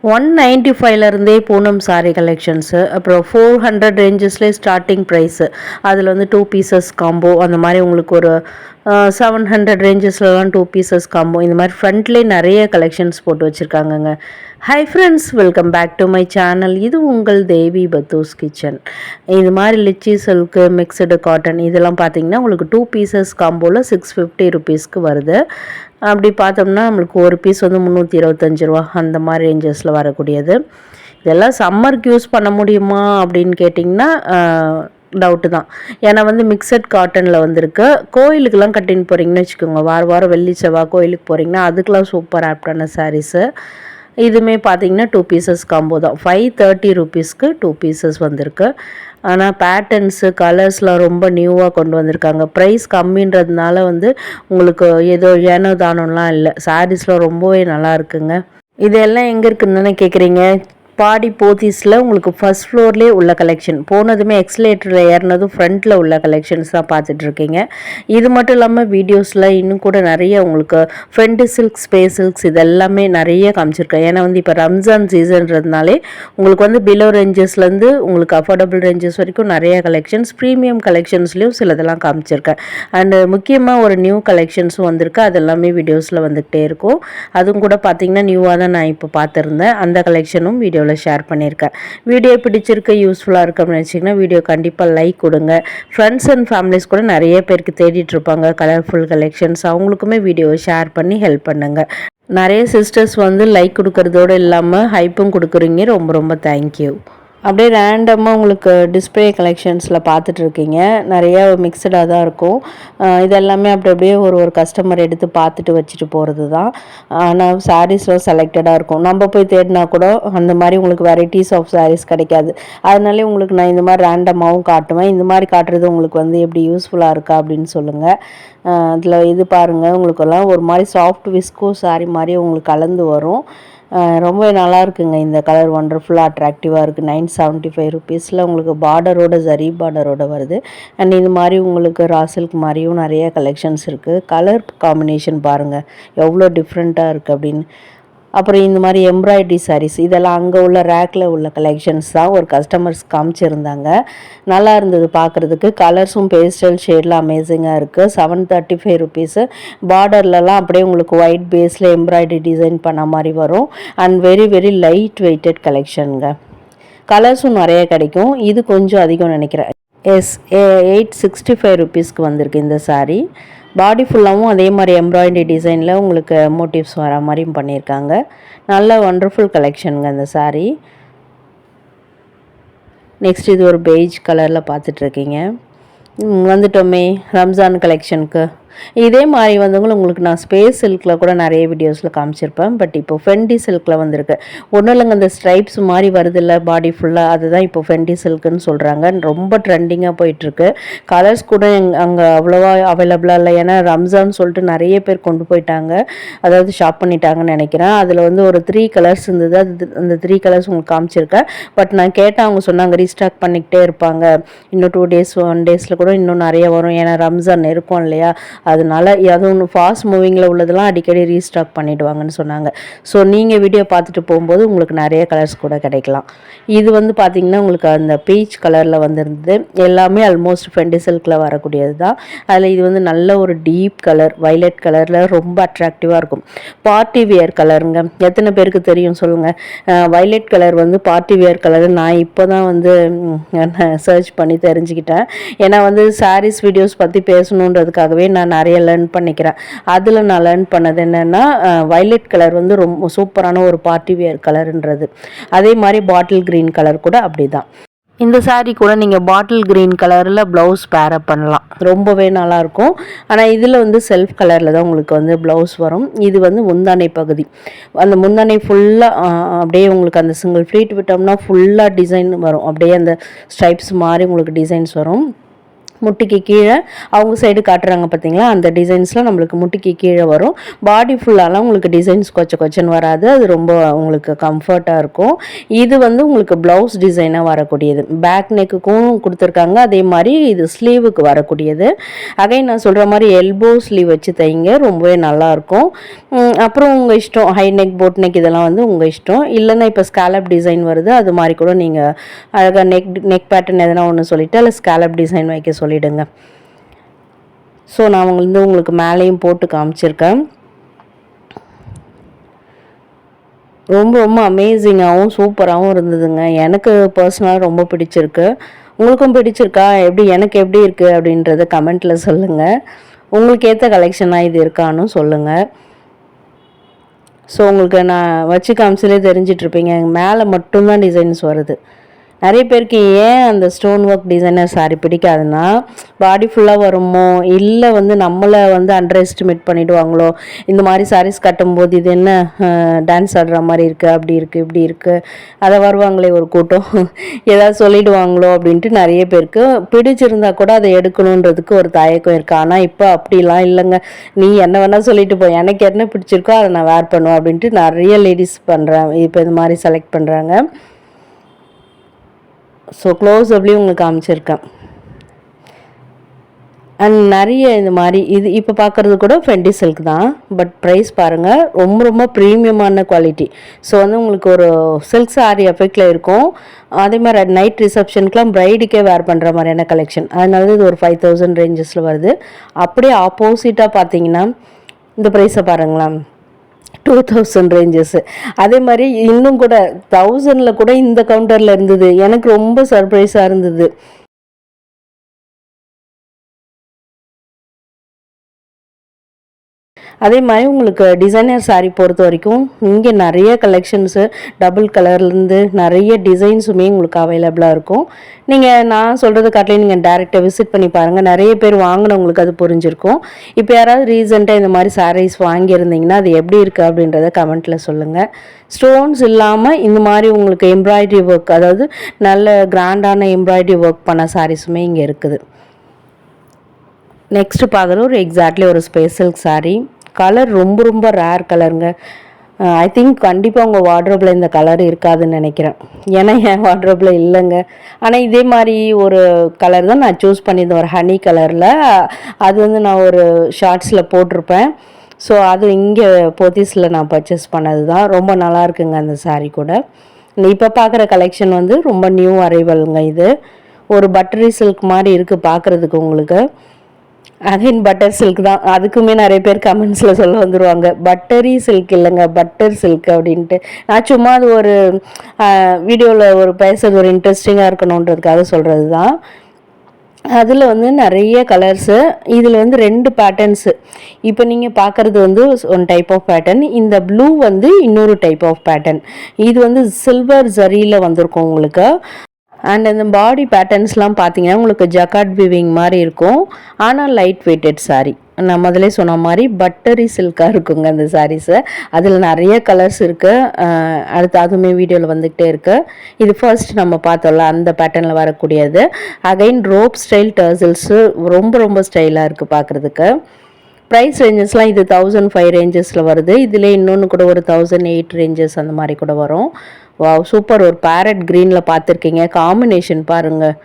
195லேருந்தே Poonam sari collections, அப்புறம் 400 ரேஞ்சஸ்லேயே starting price. அதில் வந்து 2 பீசஸ் காம்போ அந்த மாதிரி உங்களுக்கு ஒரு 700 ரேஞ்சஸ்லலாம் 2 பீசஸ் காம்போ இந்த மாதிரி ஃப்ரண்ட்லேயே நிறைய கலெக்ஷன்ஸ் போட்டு வச்சுருக்காங்கங்க. Hi friends, welcome back to my channel. இது உங்கள் தேவி பத்தூஸ் கிச்சன். இது மாதிரி லிச்சி சில்க்கு மிக்சடு காட்டன் இதெல்லாம் பார்த்தீங்கன்னா உங்களுக்கு 2 பீசஸ் காம்போவில் 650 ருபீஸ்க்கு வருது. அப்படி பார்த்தோம்னா நம்மளுக்கு ஒரு பீஸ் வந்து 325 ரூபா அந்த மாதிரி ரேஞ்சஸில் வரக்கூடியது. இதெல்லாம் சம்மருக்கு யூஸ் பண்ண முடியுமா அப்படின்னு கேட்டிங்கன்னா டவுட்டு தான். ஏன்னா வந்து மிக்சட் காட்டனில் வந்துருக்கு. கோயிலுக்கெல்லாம் கட்டின்னு போகிறீங்கன்னு வச்சுக்கோங்க, வாரம் வாரம் வெள்ளி செவ்வாய் கோயிலுக்கு போகிறீங்கன்னா அதுக்கெலாம் சூப்பர் ஆப்டான சாரீஸு. இதுவுமே பார்த்தீங்கன்னா 2 பீசஸ் காம்போ தான். 530 ருபீஸ்க்கு 2 பீசஸ் வந்திருக்கு. ஆனால் பேட்டர்ன்ஸு கலர்ஸ்லாம் ரொம்ப நியூவாக கொண்டு வந்திருக்காங்க. ப்ரைஸ் கம்மின்றதுனால வந்து உங்களுக்கு ஏதோ ஏனோ தானோலாம் இல்லை, சாரீஸ்லாம் ரொம்பவே நல்லா இருக்குங்க. இதெல்லாம் எங்கே இருக்குதுன்னு கேட்குறீங்க? பாடி போத்தீஸில் உங்களுக்கு ஃபஸ்ட் ஃப்ளோர்லேயே உள்ள கலெக்ஷன். போனதுமே எக்ஸலேட்டரில் ஏறினதும் ஃப்ரண்ட்டில் உள்ள கலெக்ஷன்ஸ் தான் பார்த்துட்ருக்கீங்க. இது மட்டும் இல்லாமல் வீடியோஸில் இன்னும் கூட நிறைய உங்களுக்கு ஃபெண்டு சில்க், ஸ்பேஸ் சில்க்ஸ் இதெல்லாமே நிறைய காமிச்சிருக்கேன். ஏன்னா வந்து இப்போ ரம்ஜான் சீசன்றதுனாலே உங்களுக்கு வந்து பிலோ ரேஞ்சஸ்லேருந்து உங்களுக்கு அஃபோர்டபுள் ரேஞ்சஸ் வரைக்கும் நிறைய கலெக்ஷன்ஸ், ப்ரீமியம் கலெக்ஷன்ஸ்லேயும் சிலதெல்லாம் காமிச்சிருக்கேன். அண்டு முக்கியமாக ஒரு நியூ கலெக்ஷன்ஸும் வந்திருக்கு. அதெல்லாமே வீடியோஸில் வந்துக்கிட்டே இருக்கும். அதுவும் கூட பார்த்திங்கன்னா நியூவாக தான் நான் இப்போ பார்த்துருந்தேன். அந்த கலெக்ஷனும் வீடியோவில் ஷேர் பண்ணியிருக்கேன். வீடியோ பிடிச்சிருக்க யூஸ்ஃபுல்லாக இருக்குன்னு நினச்சிங்கன்னா வீடியோ கண்டிப்பாக லைக் கொடுங்க. ஃப்ரெண்ட்ஸ் அண்ட் ஃபேமிலிஸ் கூட நிறைய பேருக்கு தேடிட்டு இருப்பாங்க கலர்ஃபுல் கலெக்ஷன்ஸ், அவங்களுக்குமே வீடியோவை ஷேர் பண்ணி ஹெல்ப் பண்ணுங்க. நிறைய சிஸ்டர்ஸ் வந்து லைக் கொடுக்கறதோடு இல்லாமல் ஹைப்பும் கொடுக்குறீங்க, ரொம்ப ரொம்ப தேங்க்யூ. அப்படியே ரேண்டமாக உங்களுக்கு டிஸ்பிளே கலெக்ஷன்ஸில் பார்த்துட்ருக்கீங்க. நிறையா மிக்சடாக தான் இருக்கும். இதெல்லாமே அப்படி அப்படியே ஒரு கஸ்டமர் எடுத்து பார்த்துட்டு வச்சுட்டு போகிறது தான். ஆனால் சாரீஸ்லாம் செலக்டடாக இருக்கும். நம்ம போய் தேடினா கூட அந்த மாதிரி உங்களுக்கு வெரைட்டிஸ் ஆஃப் சாரீஸ் கிடைக்காது. அதனாலே உங்களுக்கு நான் இந்த மாதிரி ரேண்டமாகவும் காட்டுவேன். இந்த மாதிரி காட்டுறது உங்களுக்கு வந்து எப்படி யூஸ்ஃபுல்லாக இருக்கா அப்படின்னு சொல்லுங்கள். அதில் இது பாருங்கள், உங்களுக்கெல்லாம் ஒரு மாதிரி சாஃப்ட் விஸ்கோ சாரீ மாதிரி உங்களுக்கு கலந்து வரும். ரொம்ப நல்லா இருக்குங்க. இந்த கலர் ஒண்டர்ஃபுல்லாக அட்ராக்டிவாக இருக்குது. 975 ருபீஸில் உங்களுக்கு பார்டரோட ஜரி பார்டரோட வருது. அண்ட் இது மாதிரி உங்களுக்கு ராசில்க் மாதிரியும் நிறைய கலெக்ஷன்ஸ் இருக்குது. கலர் காம்பினேஷன் பாருங்கள் எவ்வளோ டிஃப்ரெண்ட்டாக இருக்குது அப்படின்னு. அப்புறம் இந்த மாதிரி எம்ப்ராய்டரி சாரீஸ் இதெல்லாம் அங்கே உள்ள ரேக்கில் உள்ள கலெக்ஷன்ஸ் தான் ஒரு கஸ்டமர்ஸ் காமிச்சிருந்தாங்க. நல்லா இருந்தது பார்க்குறதுக்கு. கலர்ஸும் பேஸ்டல் ஷேடில் அமேசிங்காக இருக்குது. 735 ருபீஸு. பார்டர்லலாம் அப்படியே உங்களுக்கு ஒயிட் பேஸில் எம்ப்ராய்டரி டிசைன் பண்ண மாதிரி வரும். And very very light weighted கலெக்ஷனுங்க. கலர்ஸும் நிறைய கிடைக்கும். இது கொஞ்சம் அதிகம் நினைக்கிறேன். 865 ருபீஸ்க்கு வந்திருக்கு இந்த சாரீ. பாடி ஃபுல்லாகவும் அதே மாதிரி எம்ப்ராய்டரி டிசைனில் உங்களுக்கு மோட்டிவ்ஸ் வர மாதிரியும் பண்ணியிருக்காங்க. நல்ல ஒண்டர்ஃபுல் கலெக்ஷனுங்க இந்த சாரீ. நெக்ஸ்ட் இது ஒரு பெய்ஜ் கலரில் பார்த்துட்ருக்கீங்க. வந்துட்டோமே ரம்ஜான் கலெக்ஷனுக்கு. இதே மாதிரி வந்தவங்களும் உங்களுக்கு நான் ஸ்பேஸ் சில்கில் கூட நிறைய வீடியோஸில் காமிச்சிருப்பேன். பட் இப்போ ஃபெண்டி சில்கில் வந்திருக்கு. ஒன்றும் இல்லைங்க, இந்த ஸ்ட்ரைப்ஸ் மாதிரி வருது இல்லை பாடி ஃபுல்லாக, அதுதான் இப்போ ஃபெண்டி சில்க்குன்னு சொல்கிறாங்க. ரொம்ப ட்ரெண்டிங்காக போயிட்டுருக்கு. கலர்ஸ் கூட அங்கே அவ்வளோவா அவைலபிளாக இல்லை. ஏன்னா ரம்ஜான் சொல்லிட்டு நிறைய பேர் கொண்டு போயிட்டாங்க, அதாவது ஷாப் பண்ணிட்டாங்கன்னு நினைக்கிறேன். அதில் வந்து ஒரு 3 கலர்ஸ் இருந்தது. அந்த 3 கலர்ஸ் உங்களுக்கு காமிச்சிருக்கேன். பட் நான் கேட்டேன், அவங்க சொன்னாங்க ரீஸ்டாக் பண்ணிக்கிட்டே இருப்பாங்க, இன்னும் 2 டேஸ் 1 டேஸில் கூட இன்னும் நிறைய வரும். ஏன்னா ரம்ஜான் இருக்கும் இல்லையா, அதனால அதுவும் ஃபாஸ்ட் மூவிங்கில் உள்ளதெல்லாம் அடிக்கடி ரீஸ்டாக் பண்ணிவிடுவாங்கன்னு சொன்னாங்க. ஸோ நீங்கள் வீடியோ பார்த்துட்டு போகும்போது உங்களுக்கு நிறைய கலர்ஸ் கூட கிடைக்கலாம். இது வந்து பார்த்திங்கன்னா உங்களுக்கு அந்த பீச் கலரில் வந்துருந்தது. எல்லாமே ஆல்மோஸ்ட் ஃபெண்டி சில்கில் வரக்கூடியது தான். அதில் இது வந்து நல்ல ஒரு டீப் கலர் வைலட் கலரில் ரொம்ப அட்ராக்டிவாக இருக்கும். பார்ட்டி வியர் கலருங்க. எத்தனை பேருக்கு தெரியும் சொல்லுங்கள்? வைலட் கலர் வந்து பார்ட்டி வியர் கலர். நான் இப்போ தான் வந்து சர்ச் பண்ணி தெரிஞ்சுக்கிட்டேன். ஏன்னா வந்து சாரீஸ் வீடியோஸ் பற்றி பேசணுன்றதுக்காகவே நான் நிறைய லேர்ன் பண்ணிக்கிறேன். அதில் நான் லேர்ன் பண்ணது என்னென்னா வைலட் கலர் வந்து ரொம்ப சூப்பரான ஒரு பார்ட்டி வியர் கலருன்றது. அதே மாதிரி பாட்டில் க்ரீன் கலர் கூட அப்படி தான். இந்த சாரீ கூட நீங்கள் பாட்டில் க்ரீன் கலரில் ப்ளவுஸ் பேரப் பண்ணலாம், ரொம்பவே நல்லாயிருக்கும். ஆனால் இதில் வந்து செல்ஃப் கலரில் தான் உங்களுக்கு வந்து ப்ளவுஸ் வரும். இது வந்து முந்தானை பகுதி. அந்த முந்தானை ஃபுல்லாக அப்படியே உங்களுக்கு அந்த சிங்கிள் ஃப்ளீட் விட்டோம்னா ஃபுல்லாக டிசைன் வரும். அப்படியே அந்த ஸ்ட்ரைப்ஸ் மாதிரி உங்களுக்கு டிசைன்ஸ் வரும். முட்டிக்கு கீழே அவங்க சைடு காட்டுறாங்க பார்த்தீங்களா, அந்த டிசைன்ஸ்லாம் நம்மளுக்கு முட்டிக்கு கீழே வரும். பாடி ஃபுல்லாலாம் உங்களுக்கு டிசைன்ஸ் கொச்சன்னு வராது. அது ரொம்ப உங்களுக்கு கம்ஃபர்ட்டாக இருக்கும். இது வந்து உங்களுக்கு ப்ளவுஸ் டிசைனாக வரக்கூடியது. பேக் நெக்குக்கும் கொடுத்துருக்காங்க. அதே மாதிரி இது ஸ்லீவுக்கு வரக்கூடியது. அகைன் நான் சொல்கிற மாதிரி எல்போ ஸ்லீவ் வச்சு தைங்க, ரொம்பவே நல்லாயிருக்கும். அப்புறம் உங்கள் இஷ்டம், ஹை நெக் போட் நெக் இதெல்லாம் வந்து உங்கள் இஷ்டம். இல்லைன்னா இப்போ ஸ்கேலப் டிசைன் வருது, அது மாதிரி கூட நீங்கள் அழகாக நெக் பேட்டர்ன் எதனா ஒன்று சொல்லிவிட்டு அதில் ஸ்கேலப் டிசைன் வைக்க சொல்லிவிடுங்க. ஸோ நான் வந்து உங்களுக்கு மேலேயும் போட்டு காமிச்சிருக்கேன். ரொம்ப ரொம்ப அமேசிங்காகவும் சூப்பராகவும் இருந்ததுங்க. எனக்கு பர்சனலாக ரொம்ப பிடிச்சிருக்கு. உங்களுக்கும் பிடிச்சிருக்கா? எனக்கு எப்படி இருக்குது அப்படின்றத கமெண்ட்டில் சொல்லுங்கள். உங்களுக்கு ஏற்ற கலெக்ஷனாக இது இருக்கான்னு சொல்லுங்கள். ஸோ உங்களுக்கு நான் வச்சு காமிச்சிலே தெரிஞ்சிட்ருப்பீங்க, மேலே மட்டும்தான் டிசைன்ஸ் வருது. நிறைய பேருக்கு ஏன் அந்த ஸ்டோன் ஒர்க் டிசைனர் சாரீ பிடிக்காதுன்னா, பாடி ஃபுல்லாக வருமோ, இல்லை வந்து நம்மளை வந்து அண்டர் எஸ்டிமேட் பண்ணிவிடுவாங்களோ, இந்த மாதிரி சாரீஸ் கட்டும்போது இது என்ன டான்ஸ் ஆடுற மாதிரி இருக்குது, அப்படி இருக்குது இப்படி இருக்குது, அதை வருவாங்களே ஒரு கூட்டம், ஏதாவது சொல்லிவிடுவாங்களோ அப்படின்ட்டு நிறைய பேருக்கு பிடிச்சிருந்தா கூட அதை எடுக்கணுன்றதுக்கு ஒரு தயக்கம் இருக்குது. ஆனால் இப்போ அப்படிலாம் இல்லைங்க. நீ என்ன வேணால் சொல்லிட்டு போ, எனக்கு என்ன பிடிச்சிருக்கோ அதை நான் வேர் பண்ணுவேன் அப்படின்ட்டு நிறைய லேடிஸ் பண்ணுறேன், இப்போ இந்த மாதிரி செலக்ட் பண்ணுறாங்க. ஸோ க்ளோஸ் அப்லேயும் உங்களுக்கு காமிச்சிருக்கேன். அண்ட் நிறைய இந்த மாதிரி இது இப்போ பார்க்குறது கூட ஃபென்டி சில்க் தான். பட் ப்ரைஸ் பாருங்கள், ரொம்ப ரொம்ப ப்ரீமியமான குவாலிட்டி. ஸோ வந்து உங்களுக்கு ஒரு சில்க் சாரி எஃபெக்டில் இருக்கும். அதே மாதிரி நைட் ரிசப்ஷனுக்குலாம் ப்ரைடுக்கே வேர் பண்ணுற மாதிரியான கலெக்ஷன். அதனால இது ஒரு 5000 ரேஞ்சஸில் வருது. அப்படியே ஆப்போசிட்டாக பார்த்தீங்கன்னா இந்த ப்ரைஸை பாருங்களேன், 2000 ரேஞ்சஸ்ஸு. அதே மாதிரி இன்னும் கூட 1000 கூட இந்த கவுண்டரில் இருந்தது. எனக்கு ரொம்ப சர்ப்ரைஸாக இருந்தது. அதே மாதிரி உங்களுக்கு டிசைனர் சாரீ பொறுத்த வரைக்கும் இங்கே நிறைய கலெக்ஷன்ஸு டபுள் கலர்லேருந்து நிறைய டிசைன்ஸுமே உங்களுக்கு அவைலபிளாக இருக்கும். நான் சொல்கிறது காட்டிலே நீங்கள் டேரெக்டாக விசிட் பண்ணி பாருங்கள். நிறைய பேர் வாங்கினவங்களுக்கு அது புரிஞ்சிருக்கும். இப்போ யாராவது ரீசெண்டாக இந்த மாதிரி சாரீஸ் வாங்கியிருந்தீங்கன்னா அது எப்படி இருக்குது அப்படின்றத கமெண்ட்டில் சொல்லுங்கள். ஸ்டோன்ஸ் இல்லாமல் இந்த மாதிரி உங்களுக்கு எம்ப்ராய்டரி ஒர்க், அதாவது நல்ல கிராண்டான எம்ப்ராய்டரி ஒர்க் பண்ண சாரீஸுமே இங்கே இருக்குது. நெக்ஸ்ட்டு பார்க்குறது ஒரு எக்ஸாக்ட்லி ஒரு ஸ்பேஸ் சில்க் சாரீ. கலர் ரொம்ப ரொம்ப ரேர் கலருங்க. ஐ திங்க் கண்டிப்பாக உங்கள் வார்ட்ரோப்பில் இந்த கலர் இருக்காதுன்னு நினைக்கிறேன். ஏன்னா என் வார்ட்ரோப்பில் இல்லைங்க. ஆனால் இதே மாதிரி ஒரு கலர் தான் நான் சூஸ் பண்ணியிருந்தேன், ஒரு ஹனி கலரில். அது வந்து நான் ஒரு ஷார்ட்ஸில் போட்டிருப்பேன். ஸோ அது இங்கே போத்தீஸில் நான் பர்ச்சேஸ் பண்ணது தான். ரொம்ப நல்லா இருக்குங்க அந்த சாரீ கூட. இப்போ பார்க்குற கலெக்ஷன் வந்து ரொம்ப நியூ அரைவலுங்க. இது ஒரு பட்டரி சில்க் மாதிரி இருக்குது பார்க்குறதுக்கு உங்களுக்கு. அகைன் பட்டர் சில்க் தான். அதுக்குமே நிறைய பேர் கமெண்ட்ஸில் சொல்ல வந்துடுவாங்க, பட்டரி சில்க் இல்லைங்க பட்டர் சில்க் அப்படின்ட்டு. நான் சும்மா அது ஒரு வீடியோவில் ஒரு பேசுறது ஒரு இன்ட்ரெஸ்டிங்காக இருக்கணுன்றதுக்காக சொல்கிறது தான். அதில் வந்து நிறைய கலர்ஸு, இதில் வந்து 2 பேட்டர்ன்ஸு. இப்போ நீங்கள் பார்க்குறது வந்து ஒன் டைப் ஆஃப் பேட்டர்ன், இந்த ப்ளூ வந்து இன்னொரு டைப் ஆஃப் பேட்டர்ன். இது வந்து சில்வர் ஜரியில் வந்திருக்கும் உங்களுக்கு. அண்ட் அந்த பாடி பேட்டர்ன்ஸ்லாம் பார்த்தீங்கன்னா உங்களுக்கு ஜக்கார்ட் விவிங் மாதிரி இருக்கும். ஆனால் லைட் வெயிட்டட் சாரீ. நான் முதலே சொன்ன மாதிரி பட்டரி சில்காக இருக்குங்க அந்த சாரீஸு. அதில் நிறைய கலர்ஸ் இருக்குது. அடுத்து அதுவுமே வீடியோவில் வந்துக்கிட்டே இருக்குது. இது ஃபர்ஸ்ட் நம்ம பார்த்தோம்ல அந்த பேட்டர்னில் வரக்கூடியது. அகைன் ரோப் ஸ்டைல் டர்சல்ஸு ரொம்ப ரொம்ப ஸ்டைலாக இருக்குது பார்க்குறதுக்கு. ப்ரைஸ் ரேஞ்சஸ்லாம் இது 1005 ரேஞ்சஸில் வருது. இதில் இன்னொன்று கூட ஒரு 1008 ரேஞ்சஸ் அந்த மாதிரி கூட வரும். Wow super. ஒரு பேரட் க்ரீனில் பார்த்துருக்கீங்க, காம்பினேஷன் பாருங்கள்,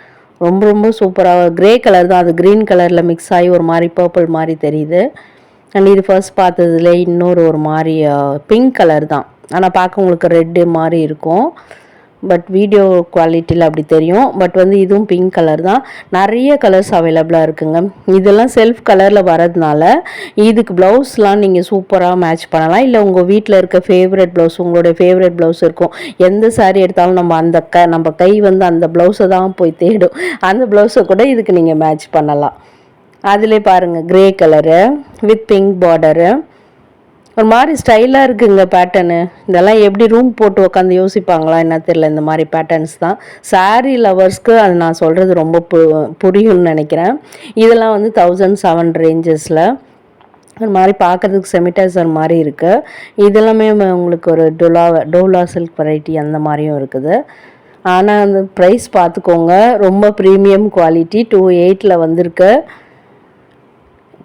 ரொம்ப ரொம்ப சூப்பராக. க்ரே கலர் தான், அது க்ரீன் கலரில் மிக்ஸ் ஆகி ஒரு மாதிரி பர்பிள் மாதிரி தெரியுது. அண்ட் இது ஃபர்ஸ்ட் பார்த்ததுல இன்னொரு ஒரு மாதிரி பிங்க் கலர் தான், ஆனால் பார்க்க உங்களுக்கு ரெட்டு மாதிரி இருக்கும். பட் வீடியோ குவாலிட்டியில் அப்படி தெரியும். பட் வந்து இதுவும் பிங்க் கலர் தான். நிறைய கலர்ஸ் அவைலபிளாக இருக்குங்க. இதெல்லாம் செல்ஃப் கலரில் வரதுனால இதுக்கு ப்ளவுஸ்லாம் நீங்கள் சூப்பராக மேட்ச் பண்ணலாம். இல்லை உங்கள் வீட்டில் இருக்க ஃபேவரட் ப்ளவுஸ், உங்களுடைய ஃபேவரட் ப்ளவுஸ் இருக்கும். எந்த சாரீ எடுத்தாலும் நம்ம நம்ம கை வந்து அந்த ப்ளவுஸை தான் போய் தேடும். அந்த ப்ளவுஸை கூட இதுக்கு நீங்கள் மேட்ச் பண்ணலாம். அதிலே பாருங்கள் grey colour with pink border, ஒரு மாதிரி ஸ்டைலாக இருக்குங்க பேட்டர்னு. இதெல்லாம் எப்படி ரூம் போட்டு உட்காந்து யோசிப்பாங்களா என்ன தெரியல. இந்த மாதிரி பேட்டர்ன்ஸ் தான் சாரீ லவர்ஸ்க்கு அது நான் சொல்கிறது ரொம்ப புரியும்னு நினைக்கிறேன். இதெல்லாம் வந்து 1007 ரேஞ்சஸில் ஒரு மாதிரி பார்க்குறதுக்கு செமிடைசர் மாதிரி இருக்குது. இதெல்லாமே உங்களுக்கு ஒரு டோலா சில்க் வெரைட்டி அந்த மாதிரியும் இருக்குது. ஆனால் அந்த ப்ரைஸ் பார்த்துக்கோங்க, ரொம்ப ப்ரீமியம் குவாலிட்டி. 2.8 வந்திருக்கு.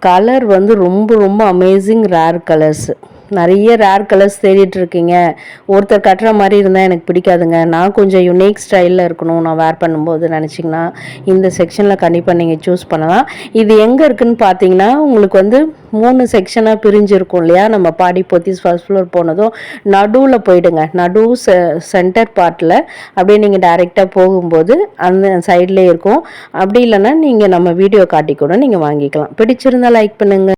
கலர் வந்து ரொம்ப ரொம்ப அமேசிங் ரேர் கலர்ஸ். நிறைய ரேர் கலர்ஸ் தேடிட்டுருக்கீங்க, ஒருத்தர் கட்டுற மாதிரி இருந்தால் எனக்கு பிடிக்காதுங்க, நான் கொஞ்சம் யுனிக் ஸ்டைலில் இருக்கணும் நான் வேர் பண்ணும்போது நினச்சிங்கன்னா இந்த செக்ஷனில் கண்டிப்பாக நீங்கள் சூஸ் பண்ணலாம். இது எங்கே இருக்குதுன்னு பார்த்தீங்கன்னா உங்களுக்கு வந்து 3 செக்ஷனாக பிரிஞ்சிருக்கும் இல்லையா, நம்ம பாடி போத்தீஸ் ஃபர்ஸ்ட் ஃப்ளோர் போனதும் நடுவில் போயிடுங்க. சென்டர் பார்ட்டில் அப்படியே நீங்கள் டைரெக்டாக போகும்போது அந்த சைட்லேயே இருக்கும். அப்படி இல்லைன்னா நீங்கள் நம்ம வீடியோ காட்டி கூட நீங்கள் வாங்கிக்கலாம். பிடிச்சிருந்தால் லைக் பண்ணுங்கள்.